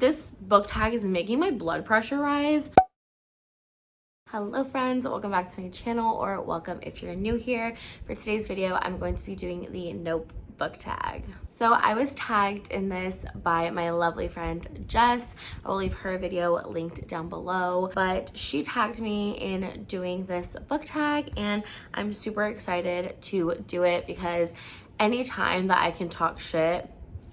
This book tag is making my blood pressure rise. Hello friends, welcome back to my channel, or welcome if you're new here. For today's video, I'm going to be doing the Nope book tag. So I was tagged in this by my lovely friend Jess. I will leave her video linked down below, but she tagged me in doing this book tag and I'm super excited to do it because anytime that I can talk shit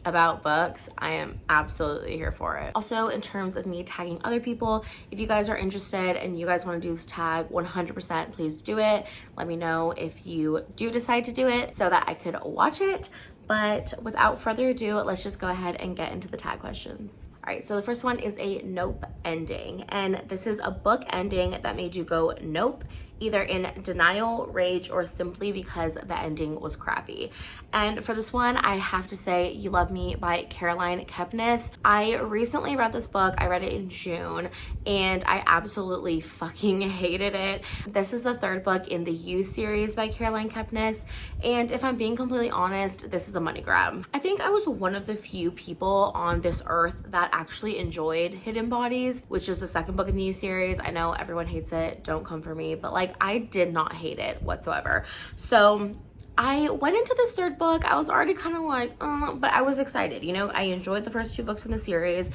about books, I am absolutely here for it. Also, in terms of me tagging other people, if you guys are interested and you guys want to do this tag, 100% please do it. Let me know if you do decide to do it so that I could watch it. But without further ado, let's just go ahead and get into the tag questions. All right, so the first one is a nope ending. And this is a book ending that made you go nope, either in denial, rage, or simply because the ending was crappy. And for this one, I have to say You Love Me by Caroline Kepnes. I recently read this book. I read it in June and I absolutely fucking hated it. This is the third book in the You series by Caroline Kepnes. And if I'm being completely honest, this is a money grab. I think I was one of the few people on this earth that actually enjoyed Hidden Bodies, which is the second book in the You series. I know everyone hates it, don't come for me, but like I did not hate it whatsoever. So I went into this third book, I was already kind of like, but I was excited. You know, I enjoyed the first two books in the series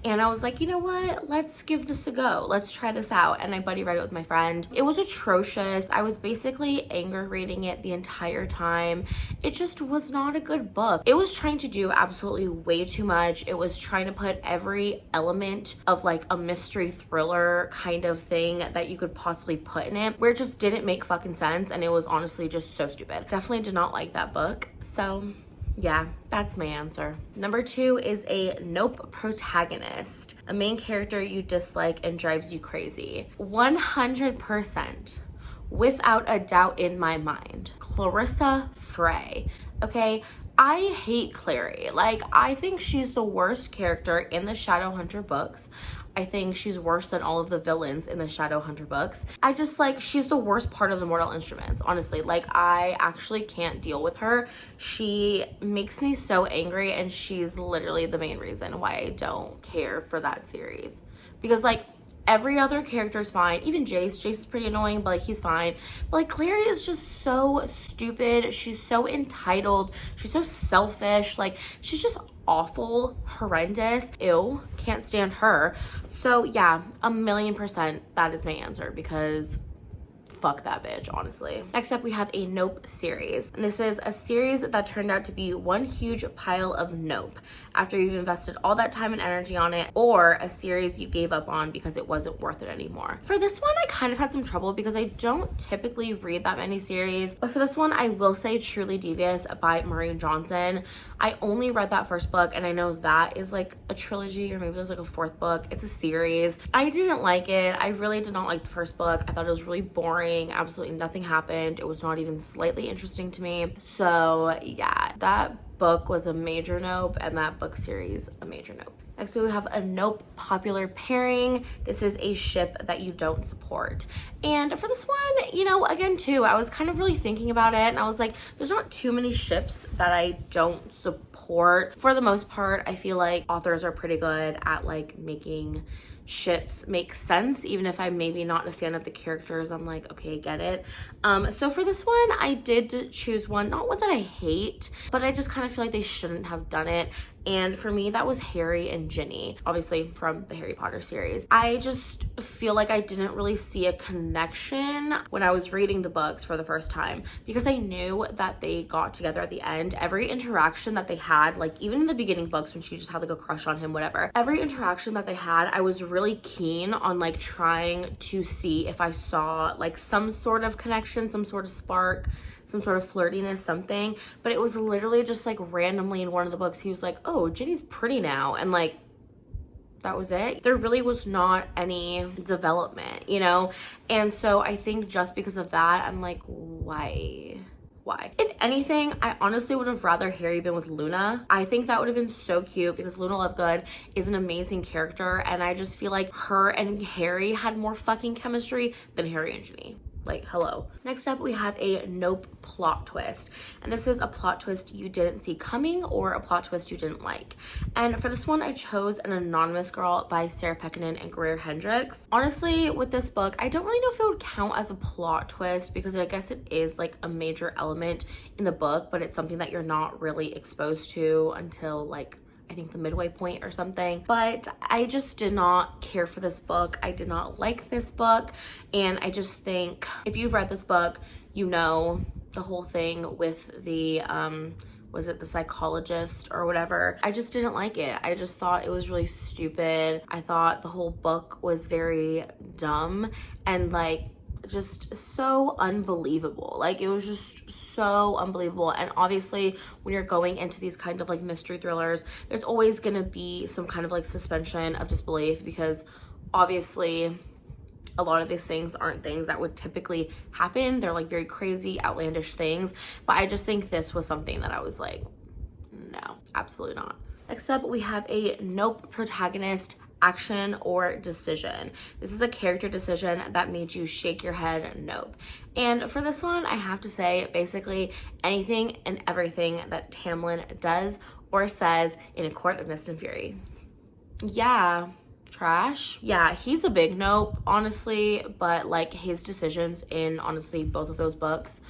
and I was like, you know what, let's give this a go. Let's try this out. And I buddy read it with my friend. It was atrocious. I was basically anger reading it the entire time. It just was not a good book. It was trying to do absolutely way too much. It was trying to put every element of like a mystery thriller kind of thing that you could possibly put in it, where it just didn't make fucking sense. And it was honestly just so stupid. Definitely did not like that book. So yeah, that's my answer. Number two is a nope protagonist, a main character you dislike and drives you crazy. 100%, without a doubt in my mind, Clarissa Frey. Okay, I hate Clary. Like, I think she's the worst character in the Shadowhunter books. I think she's worse than all of the villains in the Shadowhunter books. I just like, she's the worst part of the Mortal Instruments, honestly. Like, I actually can't deal with her. She makes me so angry and she's literally the main reason why I don't care for that series. Because like, every other character is fine. Even Jace is pretty annoying, but like he's fine. But like Clary is just so stupid. She's so entitled. She's so selfish. Like she's just awful, horrendous. Ew, can't stand her. So yeah, 1,000,000% that is my answer because fuck that bitch, honestly. Next up, we have a Nope series. And this is a series that turned out to be one huge pile of nope after you've invested all that time and energy on it, or a series you gave up on because it wasn't worth it anymore. For this one, I kind of had some trouble because I don't typically read that many series, but for this one, I will say Truly Devious by Maureen Johnson. I only read that first book and I know that is like a trilogy or maybe there's like a fourth book. It's a series. I didn't like it. I really did not like the first book. I thought it was really boring. Absolutely nothing happened. It was not even slightly interesting to me. So yeah, that book was a major nope and that book series a major nope. Next we have a nope popular pairing. This is a ship that you don't support. And for this one, you know, again too, I was kind of really thinking about it and I was like, there's not too many ships that I don't support. For the most part, I feel like authors are pretty good at like making ships make sense, even if I'm maybe not a fan of the characters. I'm like, okay, I get it. So for this one, I did choose one, not one that I hate, but I just kind of feel like they shouldn't have done it. And for me, that was Harry and Ginny, obviously from the Harry Potter series. I just feel like I didn't really see a connection when I was reading the books for the first time because I knew that they got together at the end. Every interaction that they had, like even in the beginning books when she just had like a crush on him, whatever, every interaction that they had, I was really keen on like trying to see if I saw like some sort of connection, some sort of spark, some sort of flirtiness, something. But it was literally just like randomly in one of the books, he was like, oh, Ginny's pretty now. And like, that was it. There really was not any development, you know? And so I think just because of that, I'm like, why? If anything, I honestly would have rather Harry been with Luna. I think that would have been so cute because Luna Lovegood is an amazing character and I just feel like her and Harry had more fucking chemistry than Harry and Ginny. Like, hello. Next up, we have a Nope plot twist. And this is a plot twist you didn't see coming or a plot twist you didn't like. And for this one, I chose An Anonymous Girl by Sarah Pekkanen and Greer Hendricks. Honestly, with this book, I don't really know if it would count as a plot twist because I guess it is like a major element in the book, but it's something that you're not really exposed to until like I think the midway point or something. But I just did not care for this book. I did not like this book. And I just think if you've read this book, you know the whole thing with the, was it the psychologist or whatever? I just didn't like it. I just thought it was really stupid. I thought the whole book was very dumb and like just so unbelievable. Like it was just so unbelievable. And obviously when you're going into these kind of like mystery thrillers, there's always gonna be some kind of like suspension of disbelief because obviously a lot of these things aren't things that would typically happen. They're like very crazy, outlandish things. But I just think this was something that I was like, no, absolutely not. Next up, we have a Nope protagonist action or decision. This is a character decision that made you shake your head nope. And for this one, I have to say basically anything and everything that Tamlin does or says in A Court of Mist and Fury. Yeah, trash. Yeah, he's a big nope, honestly, but like his decisions in honestly both of those books,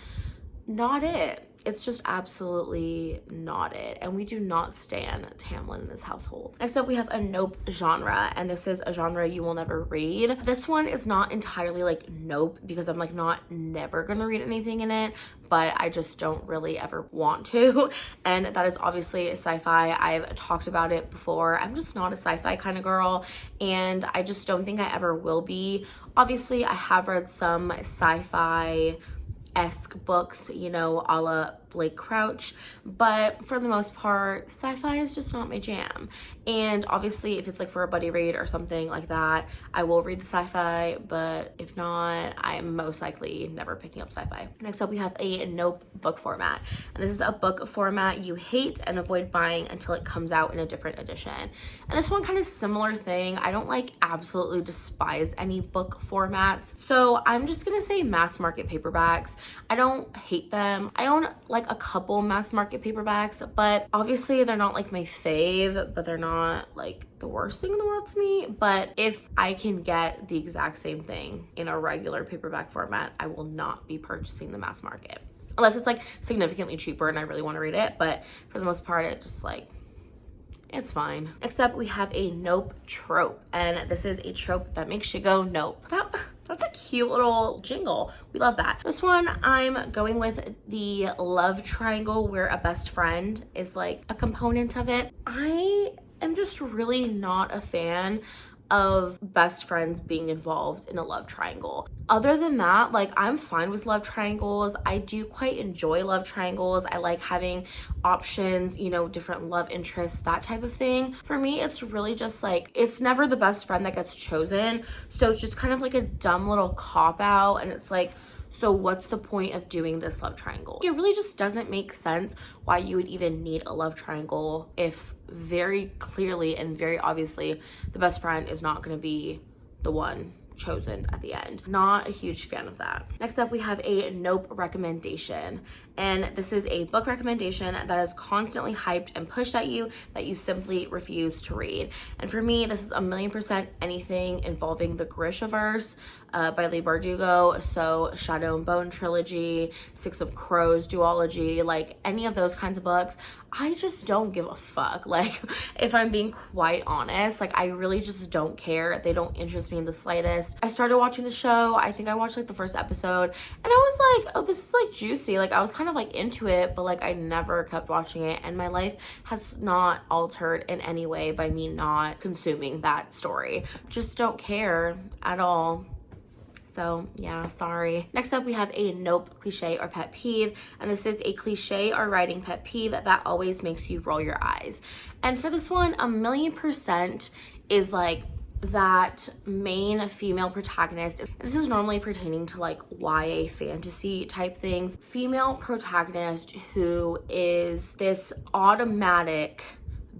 not it. It's just absolutely not it. And we do not stand Tamlin in this household. Next up, we have a Nope genre. And this is a genre you will never read. This one is not entirely like Nope because I'm like not never gonna read anything in it, but I just don't really ever want to. And that is obviously sci-fi. I've talked about it before. I'm just not a sci-fi kind of girl. And I just don't think I ever will be. Obviously, I have read some sci-fi-esque books, you know, a la Blake Crouch, but for the most part, sci-fi is just not my jam. And obviously, if it's like for a buddy read or something like that, I will read the sci-fi, but if not, I'm most likely never picking up sci-fi. Next up, we have a Nope book format. And this is a book format you hate and avoid buying until it comes out in a different edition. And this one kind of similar thing. I don't like absolutely despise any book formats. So I'm just gonna say mass market paperbacks. I don't hate them. I own like a couple mass market paperbacks, but obviously they're not like my fave, but they're not like the worst thing in the world to me. But if I can get the exact same thing in a regular paperback format, I will not be purchasing the mass market unless it's like significantly cheaper and I really want to read it. But for the most part, it just like, it's fine. Next up, we have a Nope trope. And this is a trope that makes you go nope. That's a cute little jingle. We love that. This one, I'm going with the love triangle where a best friend is like a component of it. I am just really not a fan of best friends being involved in a love triangle. Other than that, like I'm fine with love triangles. I do quite enjoy love triangles. I like having options, you know, different love interests, that type of thing. For me, it's really just like, it's never the best friend that gets chosen. So it's just kind of like a dumb little cop out. And it's like, so what's the point of doing this love triangle? It really just doesn't make sense why you would even need a love triangle if very clearly and very obviously the best friend is not going to be the one chosen at the end. Not a huge fan of that. Next up, we have a Nope recommendation. And this is a book recommendation that is constantly hyped and pushed at you that you simply refuse to read. And for me, this is 1,000,000% anything involving the Grishaverse by Leigh Bardugo. So Shadow and Bone trilogy, Six of Crows duology, like any of those kinds of books. I just don't give a fuck. Like, if I'm being quite honest, like I really just don't care. They don't interest me in the slightest. I started watching the show. I think I watched like the first episode and I was like, oh, this is like juicy. Like I was kind of like into it, but like I never kept watching it. And my life has not altered in any way by me not consuming that story. Just don't care at all. So yeah, sorry. Next up, we have a Nope cliche or pet peeve. And this is a cliche or writing pet peeve that always makes you roll your eyes. And for this one, 1,000,000% is like that main female protagonist. And this is normally pertaining to like YA fantasy type things. Female protagonist who is this automatic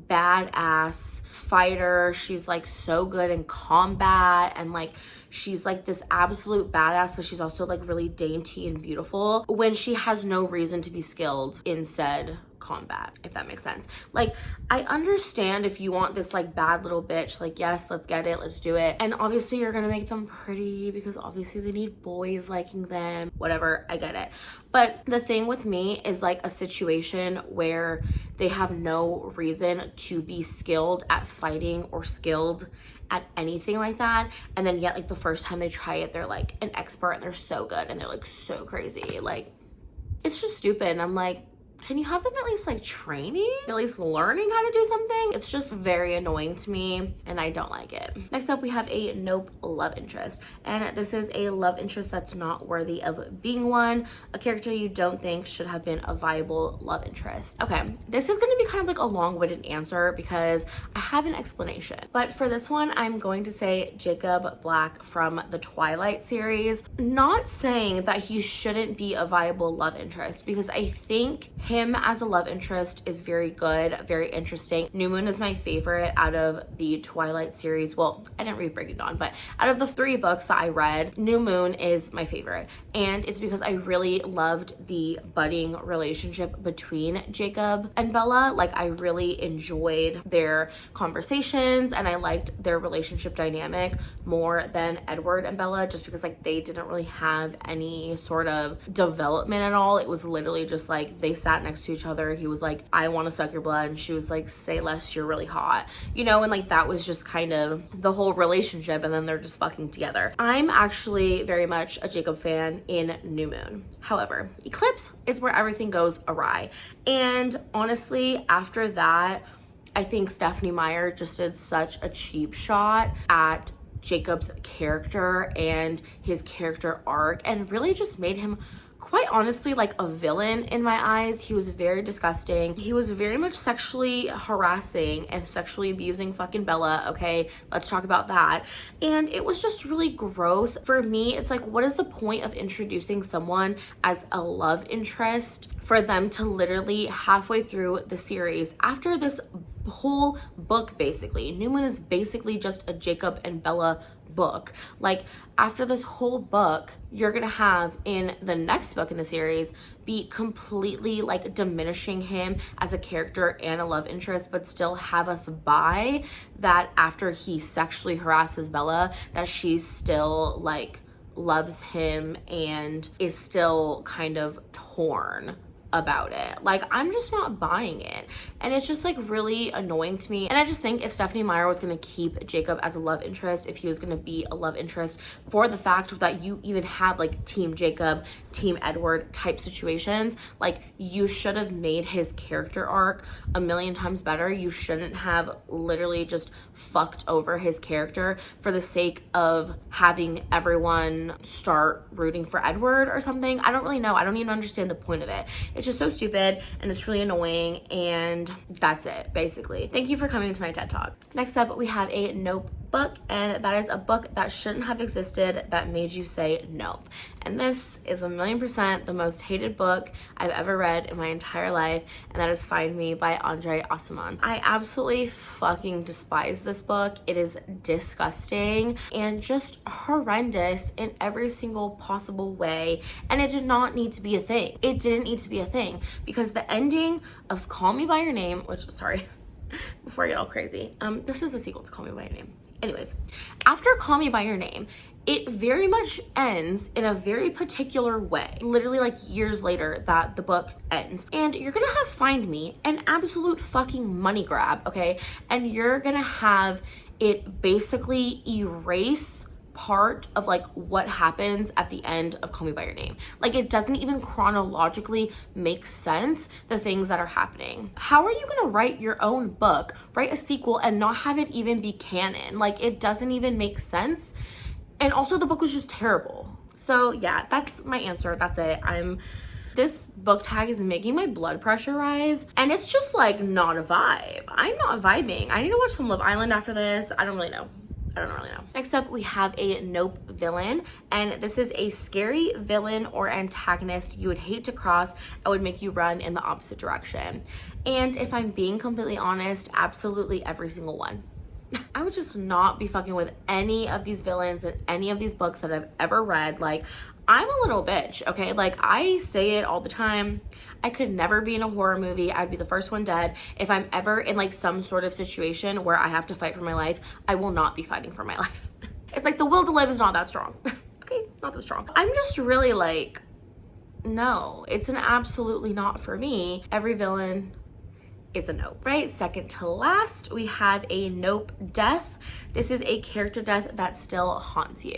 badass fighter. She's like so good in combat, and like she's like this absolute badass, but she's also like really dainty and beautiful when she has no reason to be skilled in said combat, if that makes sense. Like, I understand if you want this like bad little bitch, like, yes, let's get it, let's do it. And obviously you're gonna make them pretty because obviously they need boys liking them, whatever, I get it. But the thing with me is like a situation where they have no reason to be skilled at fighting or skilled at anything like that, and then yet like the first time they try it, they're like an expert and they're so good and they're like so crazy. Like, it's just stupid. And I'm like, can you have them at least like training, at least learning how to do something? It's just very annoying to me and I don't like it. Next up, we have a nope love interest. And this is a love interest that's not worthy of being one, a character you don't think should have been a viable love interest. Okay, this is gonna be kind of like a long-winded answer because I have an explanation. But for this one, I'm going to say Jacob Black from the Twilight series. Not saying that he shouldn't be a viable love interest, because I think him as a love interest is very good, very interesting. New Moon is my favorite out of the Twilight series. Well, I didn't read Breaking Dawn, but out of the 3 books that I read, New Moon is my favorite. And it's because I really loved the budding relationship between Jacob and Bella. Like, I really enjoyed their conversations and I liked their relationship dynamic more than Edward and Bella, just because like they didn't really have any sort of development at all. It was literally just like they sat next to each other. He was like, I want to suck your blood, and she was like, say less, you're really hot, you know. And like that was just kind of the whole relationship, and then they're just fucking together. I'm actually very much a Jacob fan in New Moon. However, Eclipse is where everything goes awry, and honestly after that I think Stephenie Meyer just did such a cheap shot at Jacob's character and his character arc, and really just made him quite honestly like a villain in my eyes. He was very disgusting. He was very much sexually harassing and sexually abusing fucking Bella. Okay, let's talk about that. And it was just really gross. For me, it's like, what is the point of introducing someone as a love interest for them to literally halfway through the series, after this whole book, basically New Moon is basically just a Jacob and Bella book. Like, after this whole book, you're gonna have in the next book in the series be completely like diminishing him as a character and a love interest, but still have us buy that after he sexually harasses Bella, that she's still like loves him and is still kind of torn about it. Like, I'm just not buying it, and it's just like really annoying to me. And I just think if Stephenie Meyer was gonna keep Jacob as a love interest, if he was gonna be a love interest for the fact that you even have like Team Jacob, Team Edward type situations, like you should have made his character arc a million times better. You shouldn't have literally just fucked over his character for the sake of having everyone start rooting for Edward or something. I don't really know. I don't even understand the point of it. It's just so stupid and it's really annoying, and that's it basically. Thank you for coming to my TED Talk. Next up, we have a nope book, and that is a book that shouldn't have existed that made you say nope. And this is 1,000,000% the most hated book I've ever read in my entire life, and that is Find Me by Andre Aciman. I absolutely fucking despise this book. It is disgusting and just horrendous in every single possible way, and it did not need to be a thing. It didn't need to be a thing, because the ending of Call Me By Your Name, which, sorry, before I get all crazy, this is a sequel to Call Me By Your Name. Anyways, after Call Me By Your Name, it very much ends in a very particular way. Literally like years later that the book ends. And you're gonna have Find Me, an absolute fucking money grab, okay? And you're gonna have it basically erase part of like what happens at the end of Call Me By Your Name. Like, it doesn't even chronologically make sense, the things that are happening. How are you gonna write your own book, write a sequel, and not have it even be canon? Like, it doesn't even make sense. And also the book was just terrible. So yeah, that's my answer. That's it. This book tag is making my blood pressure rise, and it's just like not a vibe. I'm not vibing. I need to watch some Love Island after this. I don't really know. I don't really know. Next up, we have a Nope villain, and this is a scary villain or antagonist you would hate to cross and would make you run in the opposite direction. And if I'm being completely honest, absolutely every single one. I would just not be fucking with any of these villains in any of these books that I've ever read. Like, I'm a little bitch, okay? Like, I say it all the time. I could never be in a horror movie. I'd be the first one dead. If I'm ever in like some sort of situation where I have to fight for my life, I will not be fighting for my life. It's like the will to live is not that strong. Okay, not that strong. I'm just really like, no, it's an absolutely not for me. Every villain is a nope, right? Second to last, we have a Nope death. This is a character death that still haunts you.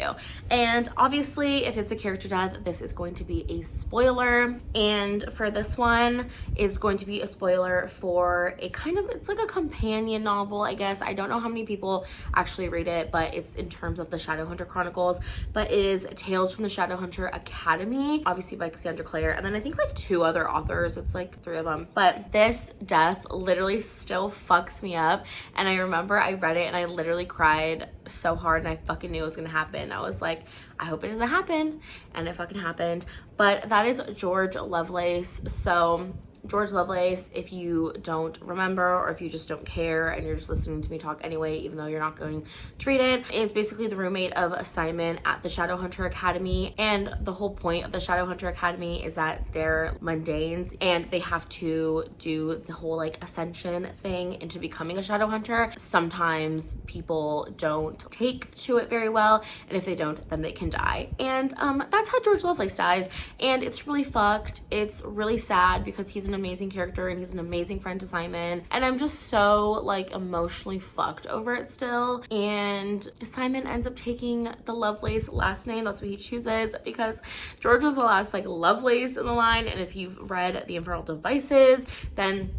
And obviously, if it's a character death, this is going to be a spoiler. And for this one, is going to be a spoiler for a kind of, it's like a companion novel, I guess. I don't know how many people actually read it, but it's in terms of the Shadowhunter Chronicles, but it is Tales from the Shadowhunter Academy, obviously by Cassandra Clare. And then I think like 2 other authors, it's like 3 of them. But this death literally still fucks me up. And I remember I read it and I literally cried so hard, and I fucking knew it was gonna happen. I was like, I hope it doesn't happen, and it fucking happened. But that is George Lovelace. So George Lovelace, if you don't remember or if you just don't care and you're just listening to me talk anyway, even though you're not going to read it, is basically the roommate of Simon at the Shadowhunter Academy. And the whole point of the Shadowhunter Academy is that they're mundanes and they have to do the whole like ascension thing into becoming a Shadowhunter. Sometimes people don't take to it very well, and if they don't, then they can die. And that's how George Lovelace dies, and it's really fucked. It's really sad because he's an amazing character and he's an amazing friend to Simon, and I'm just so like emotionally fucked over it still. And Simon ends up taking the Lovelace last name. That's what he chooses because George was the last like Lovelace in the line. And if you've read The Infernal Devices, then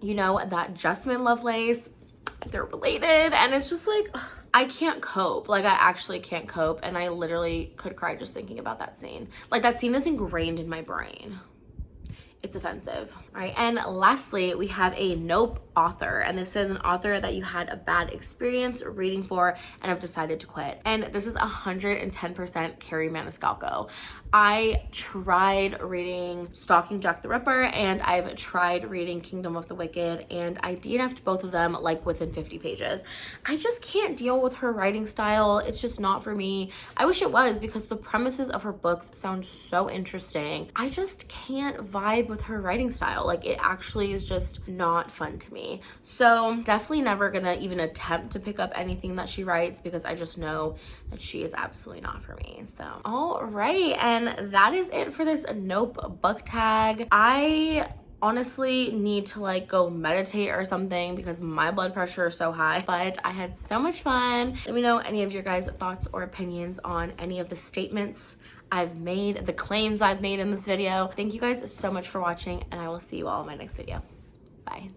you know that Justman Lovelace, they're related. And it's just like, I can't cope. Like, I actually can't cope, and I literally could cry just thinking about that scene. Like, that scene is ingrained in my brain. It's offensive, right? And lastly, we have a Nope author, and this is an author that you had a bad experience reading for and have decided to quit. And this is 110% Carrie Maniscalco. I tried reading Stalking Jack the Ripper, and I've tried reading Kingdom of the Wicked, and I DNF'd both of them like within 50 pages. I just can't deal with her writing style. It's just not for me. I wish it was, because the premises of her books sound so interesting. I just can't vibe with her writing style. Like, it actually is just not fun to me. So definitely never gonna even attempt to pick up anything that she writes, because I just know that she is absolutely not for me. So all right, and that is it for this Nope book tag. I honestly need to like go meditate or something because my blood pressure is so high, but I had so much fun. Let me know any of your guys' thoughts or opinions on any of the statements I've made, the claims I've made in this video. Thank you guys so much for watching, and I will see you all in my next video. Bye.